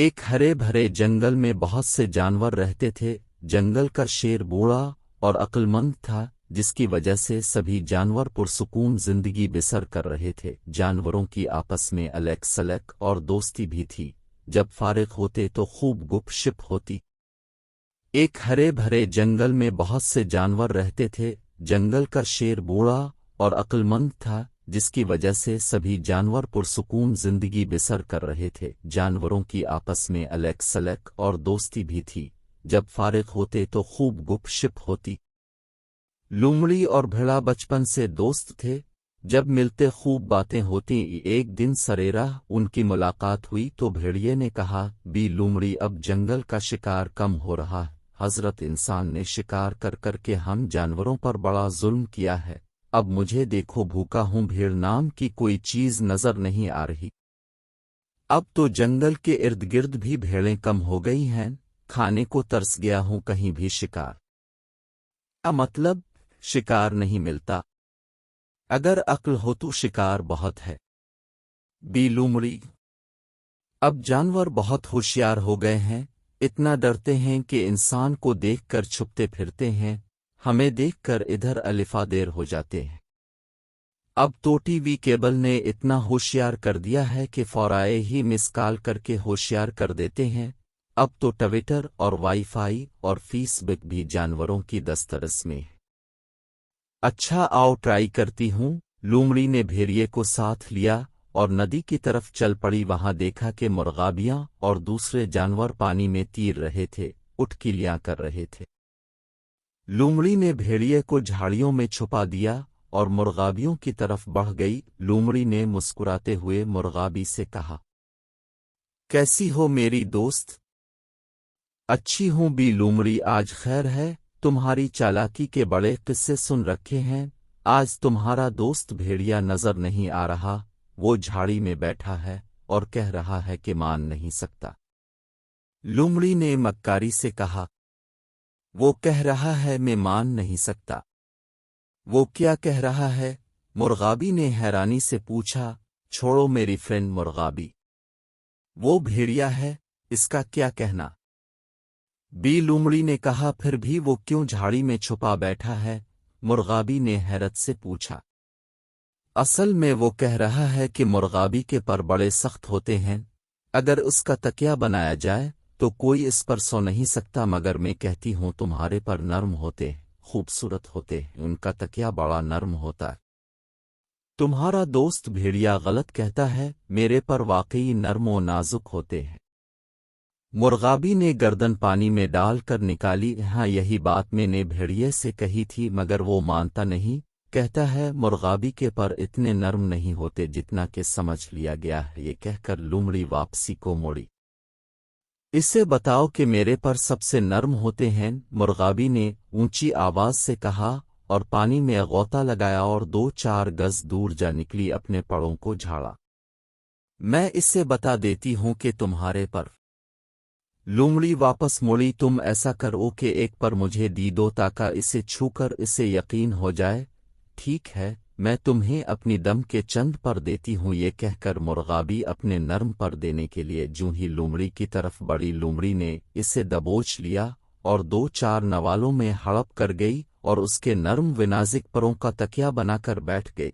ایک ہرے بھرے جنگل میں بہت سے جانور رہتے تھے۔ جنگل کا شیر بوڑھا اور عقل مند تھا، جس کی وجہ سے سبھی جانور پرسکون زندگی بسر کر رہے تھے۔ جانوروں کی آپس میں الیک سلیک اور دوستی بھی تھی۔ جب فارغ ہوتے تو خوب گپ شپ ہوتی۔ ایک ہرے بھرے جنگل میں بہت سے جانور رہتے تھے۔ جنگل کا شیر بوڑھا اور عقل مند تھا، جس کی وجہ سے سبھی جانور پرسکون زندگی بسر کر رہے تھے۔ جانوروں کی آپس میں الیک سلیک اور دوستی بھی تھی۔ جب فارغ ہوتے تو خوب گپ شپ ہوتی۔ لومڑی اور بھیڑا بچپن سے دوست تھے۔ جب ملتے خوب باتیں ہوتی۔ ایک دن سریراہ ان کی ملاقات ہوئی تو بھیڑیے نے کہا، بھی لومڑی، اب جنگل کا شکار کم ہو رہا ہے۔ حضرت، انسان نے شکار کر کر کے ہم جانوروں پر بڑا ظلم کیا ہے۔ اب مجھے دیکھو، بھوکا ہوں، بھیڑ نام کی کوئی چیز نظر نہیں آ رہی۔ اب تو جنگل کے ارد گرد بھی بھیڑیں کم ہو گئی ہیں، کھانے کو ترس گیا ہوں، کہیں بھی شکار مطلب شکار نہیں ملتا۔ اگر عقل ہو تو شکار بہت ہے۔ بی لومڑی، اب جانور بہت ہوشیار ہو گئے ہیں، اتنا ڈرتے ہیں کہ انسان کو دیکھ کر چھپتے پھرتے ہیں، ہمیں دیکھ کر ادھر الفا دیر ہو جاتے ہیں۔ اب تو ٹی وی کیبل نے اتنا ہوشیار کر دیا ہے کہ فورائے ہی مس کال کر کے ہوشیار کر دیتے ہیں۔ اب تو ٹویٹر اور وائی فائی اور فیس بک بھی جانوروں کی دسترس میں ہے۔ اچھا، آؤ ٹرائی کرتی ہوں۔ لومڑی نے بھیڑیے کو ساتھ لیا اور ندی کی طرف چل پڑی۔ وہاں دیکھا کہ مرغابیاں اور دوسرے جانور پانی میں تیر رہے تھے، اٹکیلیاں کر رہے تھے۔ لومڑی نے بھیڑیے کو جھاڑیوں میں چھپا دیا اور مرغابیوں کی طرف بڑھ گئی۔ لومڑی نے مسکراتے ہوئے مرغابی سے کہا، کیسی ہو میری دوست؟ اچھی ہوں بی لومڑی، آج خیر ہے؟ تمہاری چالاکی کے بڑے قصے سن رکھے ہیں، آج تمہارا دوست بھیڑیا نظر نہیں آ رہا، وہ جھاڑی میں بیٹھا ہے اور کہہ رہا ہے کہ مان نہیں سکتا۔ لومڑی نے مکاری سے کہا، وہ کہہ رہا ہے میں مان نہیں سکتا، وہ کیا کہہ رہا ہے؟ مرغابی نے حیرانی سے پوچھا۔ چھوڑو میری فرینڈ مرغابی، وہ بھیڑیا ہے، اس کا کیا کہنا؟ بی لومڑی نے کہا، پھر بھی وہ کیوں جھاڑی میں چھپا بیٹھا ہے؟ مرغابی نے حیرت سے پوچھا۔ اصل میں وہ کہہ رہا ہے کہ مرغابی کے پر بڑے سخت ہوتے ہیں، اگر اس کا تکیہ بنایا جائے تو کوئی اس پر سو نہیں سکتا، مگر میں کہتی ہوں تمہارے پر نرم ہوتے ہیں، خوبصورت ہوتے ہیں، ان کا تکیہ بڑا نرم ہوتا ہے۔ تمہارا دوست بھیڑیا غلط کہتا ہے، میرے پر واقعی نرم و نازک ہوتے ہیں۔ مرغابی نے گردن پانی میں ڈال کر نکالی۔ ہاں، یہی بات میں نے بھیڑیے سے کہی تھی، مگر وہ مانتا نہیں، کہتا ہے مرغابی کے پر اتنے نرم نہیں ہوتے جتنا کہ سمجھ لیا گیا ہے۔ یہ کہہ کر لومڑی واپسی کو موڑی۔ اسے بتاؤ کہ میرے پر سب سے نرم ہوتے ہیں، مرغابی نے اونچی آواز سے کہا اور پانی میں غوطہ لگایا اور 2-4 گز دور جا نکلی، اپنے پڑوں کو جھاڑا۔ میں اسے بتا دیتی ہوں کہ تمہارے پر۔ لومڑی واپس مڑی، تم ایسا کرو کہ ایک پر مجھے دی دو تاکہ اسے چھو کر اسے یقین ہو جائے۔ ٹھیک ہے، میں تمہیں اپنی دم کے چند پر دیتی ہوں۔ یہ کہہ کر مرغابی اپنے نرم پر دینے کے لیے جوں ہی لومڑی کی طرف بڑی، لومڑی نے اسے دبوچ لیا اور 2-4 نوالوں میں ہڑپ کر گئی اور اس کے نرم و نازک پروں کا تکیہ بنا کر بیٹھ گئی۔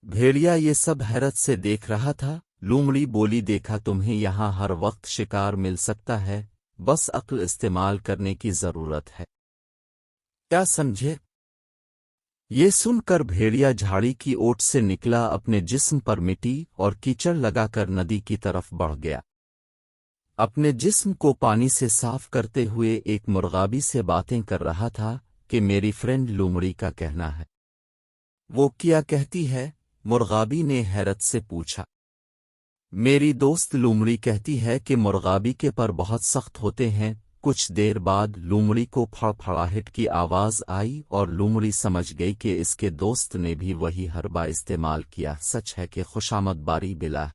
بھیڑیا یہ سب حیرت سے دیکھ رہا تھا۔ لومڑی بولی، دیکھا تمہیں یہاں ہر وقت شکار مل سکتا ہے، بس عقل استعمال کرنے کی ضرورت ہے، کیا سمجھے؟ یہ سن کر بھیڑیا جھاڑی کی اوٹ سے نکلا، اپنے جسم پر مٹی اور کیچڑ لگا کر ندی کی طرف بڑھ گیا۔ اپنے جسم کو پانی سے صاف کرتے ہوئے ایک مرغابی سے باتیں کر رہا تھا کہ میری فرینڈ لومڑی کا کہنا ہے۔ وہ کیا کہتی ہے؟ مرغابی نے حیرت سے پوچھا۔ میری دوست لومڑی کہتی ہے کہ مرغابی کے پر بہت سخت ہوتے ہیں۔ کچھ دیر بعد لومڑی کو پھڑ پھڑاہٹ کی آواز آئی اور لومڑی سمجھ گئی کہ اس کے دوست نے بھی وہی حربہ استعمال کیا۔ سچ ہے کہ خوشامد باری بلا